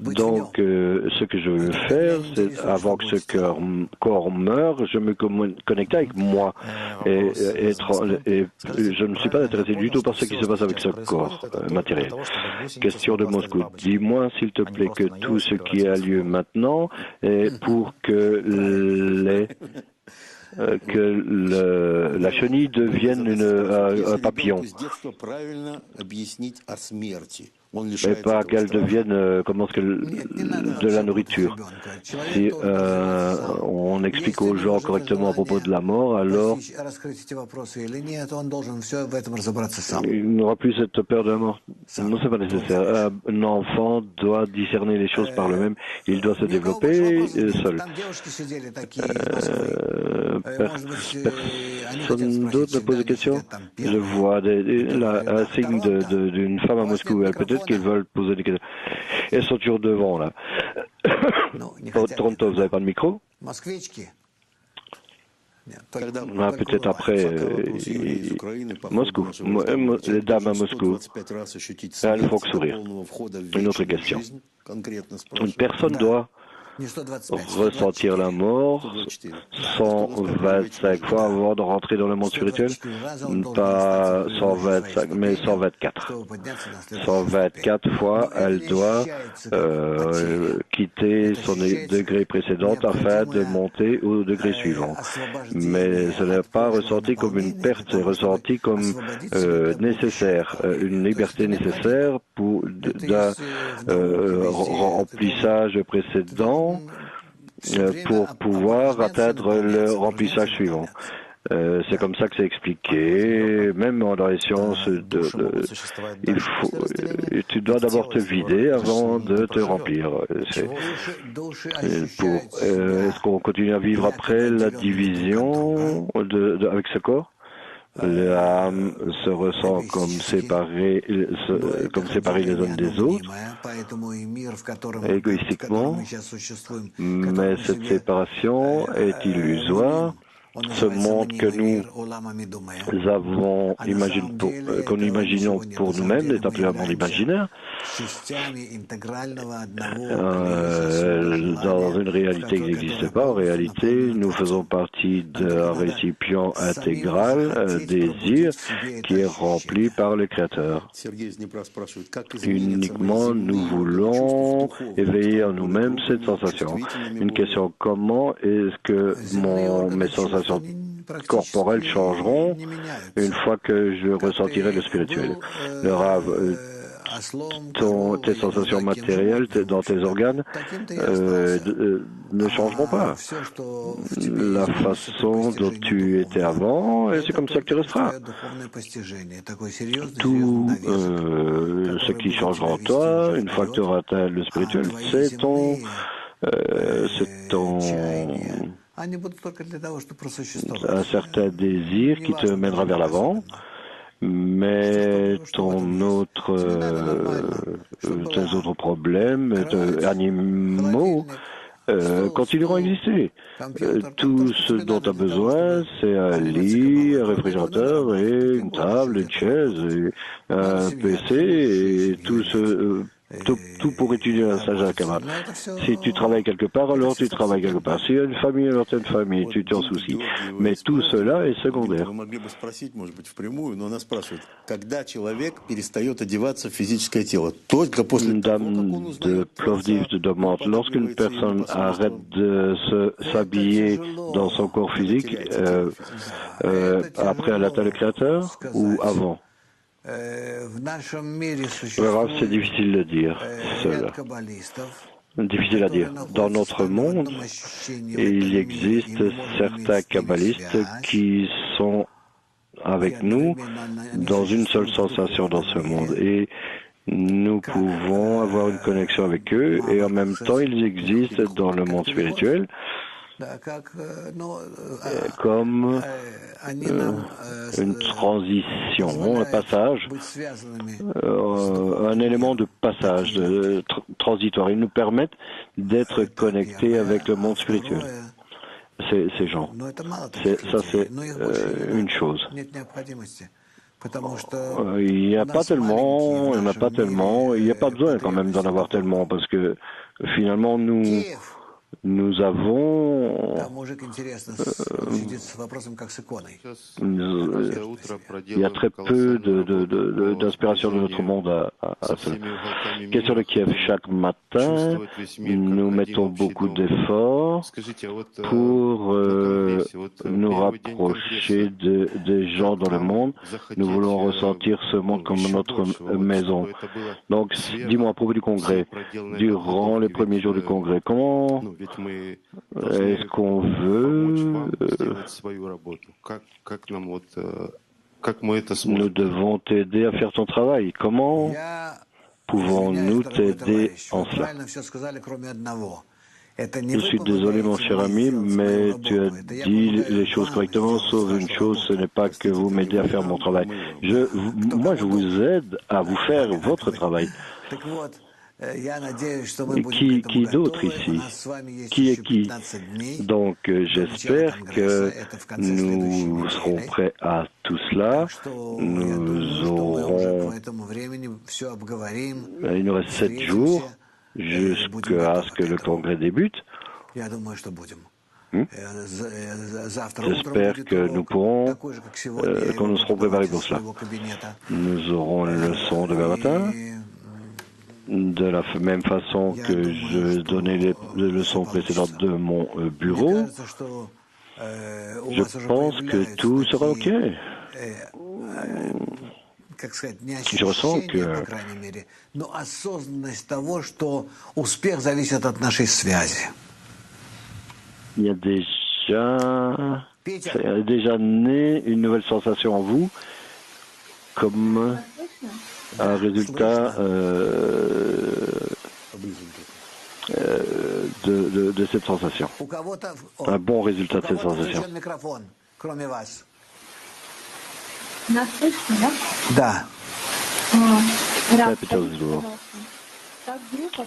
Donc, ce que je veux faire, c'est avant que ce corps meure, je me connecte avec moi. Et je ne suis pas intéressé du tout par ce qui se passe avec ce corps matériel. Question de Moscou. Dis-moi, s'il te plaît, que tout ce qui a lieu maintenant est pour que la chenille devienne un papillon. Mais pas qu'elle devienne de la nourriture. Si on explique aux gens correctement à propos de la mort, alors il n'aura plus cette peur de la mort. Non, c'est pas nécessaire. Un enfant doit discerner les choses par lui-même. Il doit se développer seul. Personne d'autre ne pose de questions? Je vois un signe d'une femme à Moscou. Peut-être qu'ils veulent poser des questions. Elles sont toujours devant, là. Toronto, vous n'avez pas de micro? Peut-être après Moscou. Les dames à Moscou. Elles font que sourire. Une autre question. Une personne doit ressentir la mort 125 fois avant de rentrer dans le monde spirituel. Pas 125, mais 124. 124 fois, elle doit quitter son degré précédent afin de monter au degré suivant. Mais ce n'est pas ressenti comme une perte, c'est ressenti comme nécessaire, une liberté nécessaire pour d'un remplissage précédent pour pouvoir atteindre le remplissage suivant. C'est comme ça que c'est expliqué, même dans les sciences. Tu dois d'abord te vider avant de te remplir. Est-ce qu'on continue à vivre après la division avec ce corps? L'âme se ressent comme séparée les uns des autres, égoïstiquement, mais cette séparation est illusoire. Ce monde que nous avons que nous imaginons pour nous-mêmes est appelé un monde imaginaire. Dans une réalité qui n'existe pas, en réalité, nous faisons partie d'un récipient intégral, désir, qui est rempli par le Créateur. Uniquement, nous voulons éveiller en nous-mêmes cette sensation. Une question, comment est-ce que mes sensations corporelles changeront une fois que je ressentirai le spirituel? Le Rav, tes sensations matérielles dans tes organes ne changeront pas. La façon dont tu étais avant, et c'est comme ça que tu resteras. Tout ce qui changera en toi, une fois que tu auras atteint le spirituel, c'est un certain désir qui te mènera vers l'avant, mais tes autres problèmes animaux continueront à exister. Tout ce dont tu as besoin, c'est un lit, un réfrigérateur et une table, une chaise, et un PC et tout pour étudier un sage Akama. Si tu travailles quelque part, alors tu travailles quelque part. S'il y a une famille, alors tu as une famille, tu t'en soucies. Mais tout cela est secondaire. Une dame de Plovdiv te demande, lorsqu'une personne arrête de s'habiller dans son corps physique, après elle atteint le Créateur ou avant? C'est difficile de dire cela. Difficile à dire. Dans notre monde, il existe certains kabbalistes qui sont avec nous dans une seule sensation dans ce monde. Et nous pouvons avoir une connexion avec eux et en même temps, ils existent dans le monde spirituel comme une transition, un passage, un élément de passage transitoire. Ils nous permettent d'être connectés avec le monde spirituel. Ces gens. Ça, c'est une chose. Il n'y a pas tellement, il n'y a pas besoin quand même d'en avoir tellement, parce que finalement, nous avons il y a très peu d'inspiration de notre monde à ça. Question de Kiev. Chaque matin, nous mettons beaucoup d'efforts pour nous rapprocher des gens dans le monde. Nous voulons ressentir ce monde comme notre maison. Donc, dis-moi à propos du congrès, durant les premiers jours du congrès, comment est-ce qu'on veut nous devons t'aider à faire ton travail. Comment pouvons-nous t'aider en cela? Je suis désolé, mon cher ami, mais tu as dit les choses correctement, sauf une chose, ce n'est pas que vous m'aidez à faire mon travail. Moi, je vous aide à vous faire votre travail. Qui d'autre ici? Qui est qui? Donc, j'espère que nous serons prêts à tout cela. Il nous reste 7 jours jusqu'à ce que le congrès débute. J'espère que nous pourrons, quand nous serons préparés pour cela. Nous aurons une leçon demain matin, de la même façon que je donnais les leçons précédentes de mon bureau. Je pense que tout sera OK. Je ressens que il y a déjà né une nouvelle sensation en vous, comme un résultat de cette sensation. Un bon résultat de cette sensation. Saint-Pétersbourg.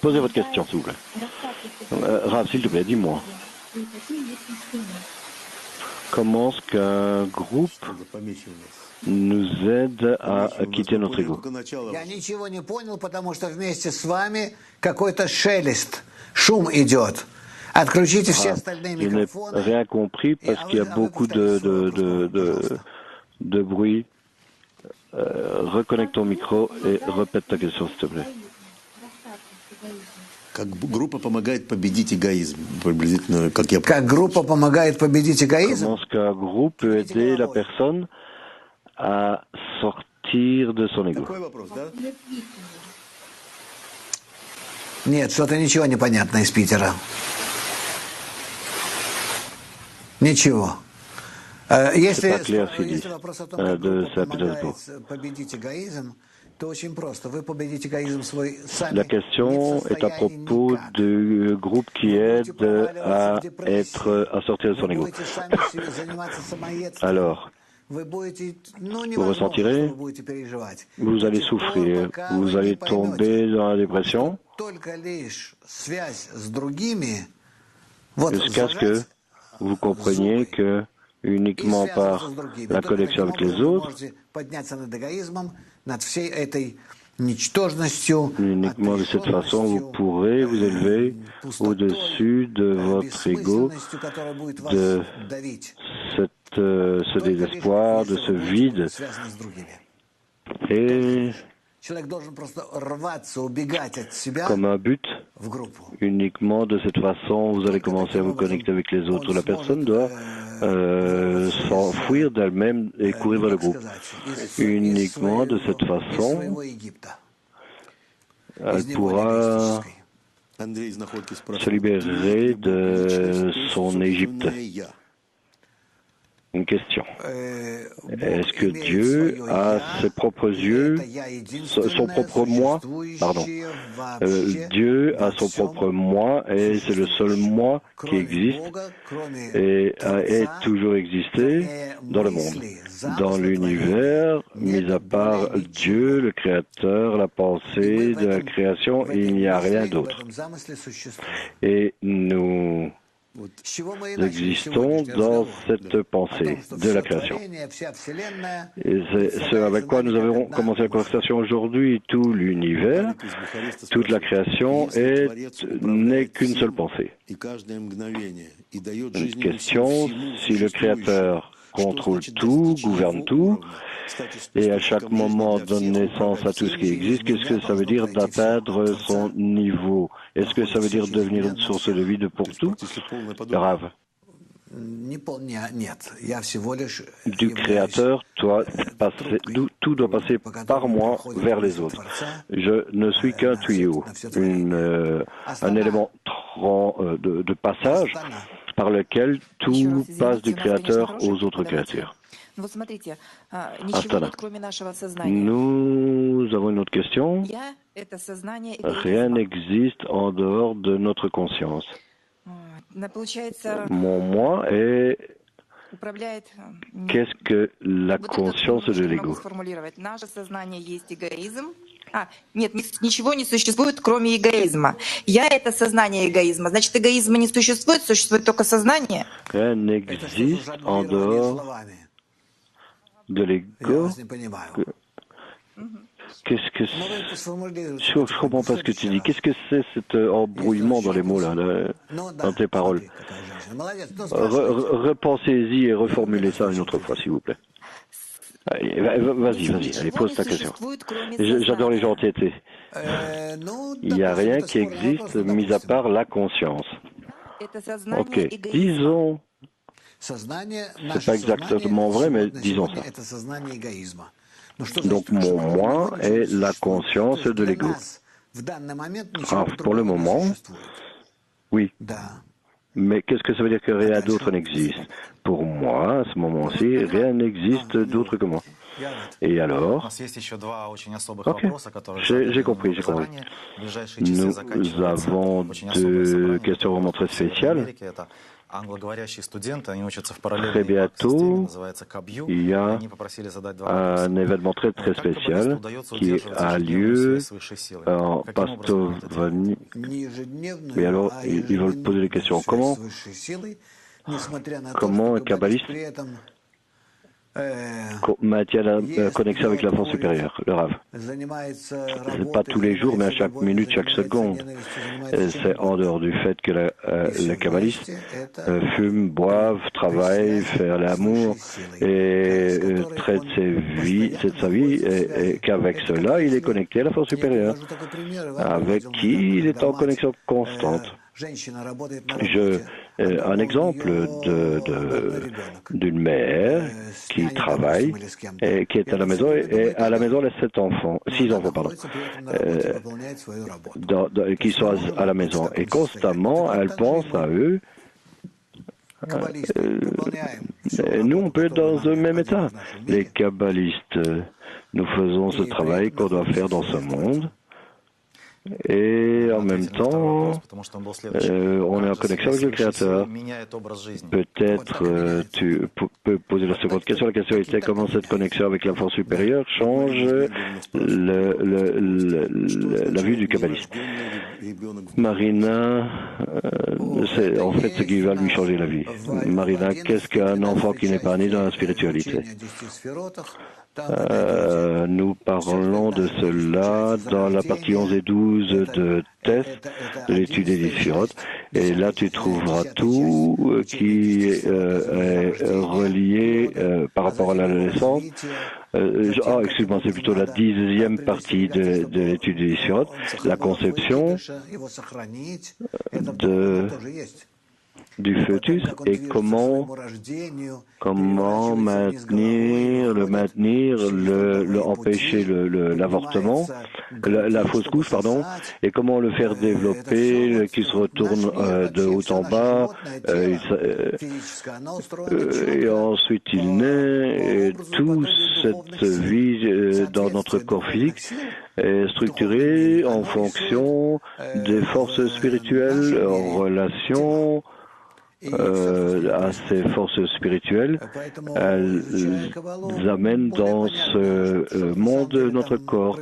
Posez votre question, s'il vous plaît. Rav, s'il te plaît, dis-moi. Comment est-ce qu'un groupe nous aide à quitter notre ego? Я ничего не понял, потому что вместе с вами какой-то шелест, шум идет. Отключите все остальные микрофоны. Je n'ai rien compris parce qu'il y a beaucoup de bruit. Reconnecte ton micro et répète ta question, s'il te plaît. Как группа помогает победить эгоизм, приблизительно, как я. Как группа помогает победить эгоизм? Comment est-ce qu'un groupe peut aider la personne à sortir de son ego? Такой вопрос, да? Нет, что-то ничего не понятно из Питера. Ничего. Если вопрос о том, как группа помогает победить эгоизм, то очень просто. Вы победите эгоизм свой сами. La question est à propos du groupe qui aide à sortir de son ego. Alors, vous ressentirez, vous allez souffrir, vous allez tomber dans la dépression, jusqu'à ce que vous compreniez que uniquement par la connexion avec les autres, uniquement de cette façon, vous pourrez vous élever au-dessus de votre ego, de ce désespoir, de ce vide. Et comme un but, uniquement de cette façon, vous allez commencer à vous connecter avec les autres. La personne doit s'enfuir d'elle-même et courir vers le groupe. Uniquement de cette façon, elle pourra se libérer de son Égypte. Une question. Est-ce que Dieu a ses propres yeux, son propre moi, pardon. Dieu a son propre moi et c'est le seul moi qui existe et a toujours existé dans le monde, dans l'univers, mis à part Dieu, le Créateur, la pensée de la création, il n'y a rien d'autre. Et nous existons dans cette pensée de la création. Et c'est ce avec quoi nous avons commencé la conversation aujourd'hui. Tout l'univers, toute la création n'est qu'une seule pensée. Une question, si le Créateur contrôle tout, gouverne tout, et à chaque moment donne naissance à tout ce qui existe, qu'est-ce que ça veut dire d'atteindre son niveau? Est-ce que ça veut dire devenir une source de vie pour tout? Grave. Du Créateur, tout doit passer par moi vers les autres. Je ne suis qu'un tuyau, un élément de passage par lequel tout passe du Créateur aux autres créatures. Astana. Nous avons une autre question. Rien n'existe en dehors de notre conscience. Mon moi est... Qu'est-ce que la conscience de l'ego? Нет, ничего не существует, кроме эгоизма. Я — это сознание эгоизма. Значит, эгоизма не существует, существует только сознание? Rien n'existe en dehors de l'ego. Qu'est-ce que je ne comprends pas ce que tu dis. Qu'est-ce que c'est cet embrouillement dans les mots là, dans tes paroles? Repensez-y et reformulez ça une autre fois, s'il vous plaît. Vas-y, allez, pose ta question. J'adore les gens entêtés. Il n'y a rien qui existe mis à part la conscience. Ok, disons, c'est pas exactement vrai, mais disons ça. Donc mon moi est la conscience de l'ego. Alors, pour le moment, oui. Mais qu'est-ce que ça veut dire que rien d'autre n'existe? Pour moi, à ce moment-ci, rien n'existe d'autre que moi. Et alors? Ok, j'ai compris. Nous avons deux questions vraiment très spéciales. Très bientôt, il y a un événement très très spécial qui a lieu en Pastovanie. Et alors, ils veulent poser des questions. Comment un kabbaliste maintient la connexion avec la force supérieure, le Rav? Pas tous les jours, mais à chaque minute, chaque seconde. C'est en dehors du fait que le kabbaliste fume, boive, travaille, fait l'amour et traite sa vie, et qu'avec cela, il est connecté à la force supérieure, avec qui il est en connexion constante. Un exemple d'une mère qui travaille et qui est à la maison, et à la maison elle a 6 enfants, qui sont à la maison, et constamment elle pense à eux. Nous, on peut être dans le même état. Les kabbalistes, nous faisons ce travail qu'on doit faire dans ce monde. Et en même temps, on est en connexion avec le Créateur. Peut-être tu peux poser la seconde question. La question était comment cette connexion avec la force supérieure change la vue du kabbaliste. Marina, c'est en fait ce qui va lui changer la vie. Marina, qu'est-ce qu'un enfant qui n'est pas né dans la spiritualité? Nous parlons de cela dans la partie 11 et 12 de test de l'étude des Sphirot. Et là, tu trouveras tout qui est relié par rapport à la naissance. Excuse-moi, c'est plutôt la 10e partie de l'étude des Sphirot, la conception du fœtus et comment empêcher l'avortement, la fausse couche, pardon, et comment le faire développer, qu'il se retourne de haut en bas, et ensuite il naît, et toute cette vie dans notre corps physique est structurée en fonction des forces spirituelles, en relation à ces forces spirituelles. Elles amènent dans ce monde notre corps.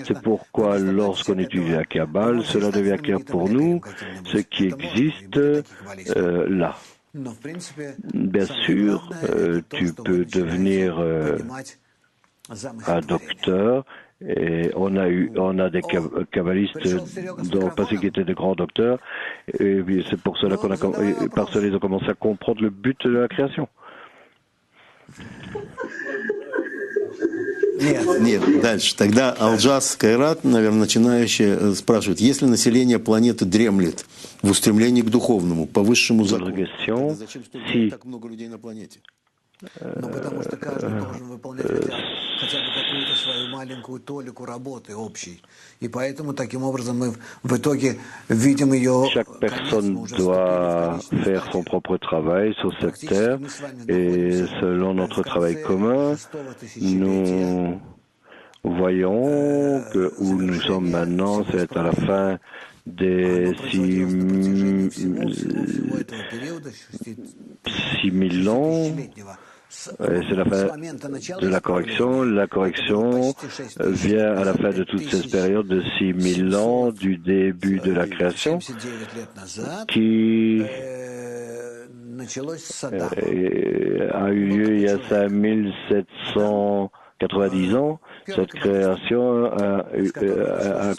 C'est pourquoi lorsqu'on étudie la Kabbale, cela devient clair pour nous, ce qui existe là. Bien sûr, tu peux devenir un docteur. Et on a des kabbalistes dans le passé qui étaient de grands docteurs, et c'est pour cela par cela ils ont commencé à comprendre le but de la création. Нет, дальше. Тогда Алджас Кайрат, наверное, начинающий, спрашивает, если население планеты дремлет в устремлении к духовному, по высшему закону, зачем так много людей на планете? Ну, потому что каждый должен выполнять хотя бы какую-то свою маленькую толику работы общей. И поэтому, таким образом, мы в итоге видим ее... Chaque personne doit faire son propre travail sur cette terre, et selon notre travail commun, nous voyons que où nous sommes maintenant, c'est à la fin des 6000 ans. C'est la fin de la correction. La correction vient à la fin de toute cette période de 6000 ans du début de la création qui a eu lieu il y a 5700 90 ans, cette création a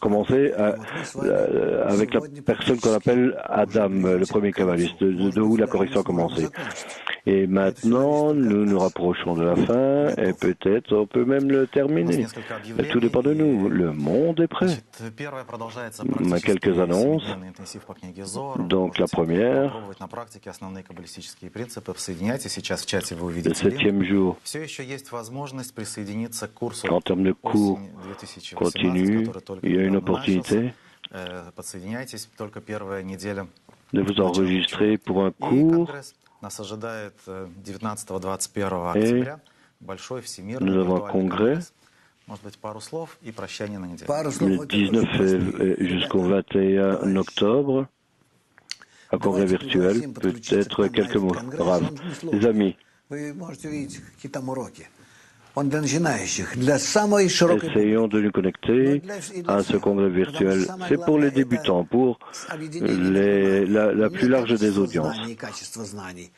commencé avec la personne qu'on appelle Adam, le premier kabbaliste, de où la correction a commencé. Et maintenant, nous nous rapprochons de la fin et peut-être on peut même le terminer. Mais tout dépend de nous. Le monde est prêt. Quelques annonces. Donc la première, le 7e jour. En termes de cours continus, il y a une opportunité de vous enregistrer pour un cours. Et nous avons un congrès le 19 jusqu'au 21 octobre, un congrès virtuel, peut-être quelques mots. Rav, les amis. Essayons de nous connecter à ce congrès virtuel. C'est pour les débutants, pour la plus large des audiences.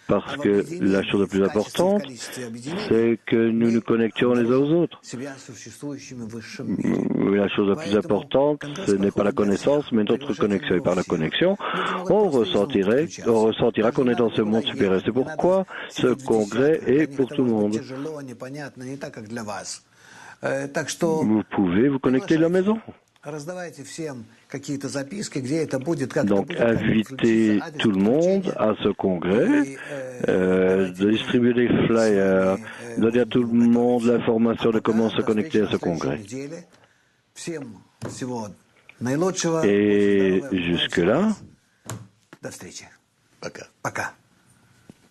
Parce que la chose la plus importante, c'est que nous nous connections les uns aux autres. La chose la plus importante, ce n'est pas la connaissance, mais notre connexion. Et par la connexion, on ressentira qu'on est dans ce monde supérieur. C'est pourquoi ce congrès est pour tout le monde. Vous pouvez vous connecter de la maison. Donc, invitez tout le monde à ce congrès, de distribuer des flyers, donner à tout le monde l'information de comment se connecter à ce congrès. Et jusque-là,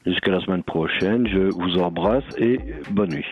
jusqu'à la semaine prochaine, je vous embrasse et bonne nuit.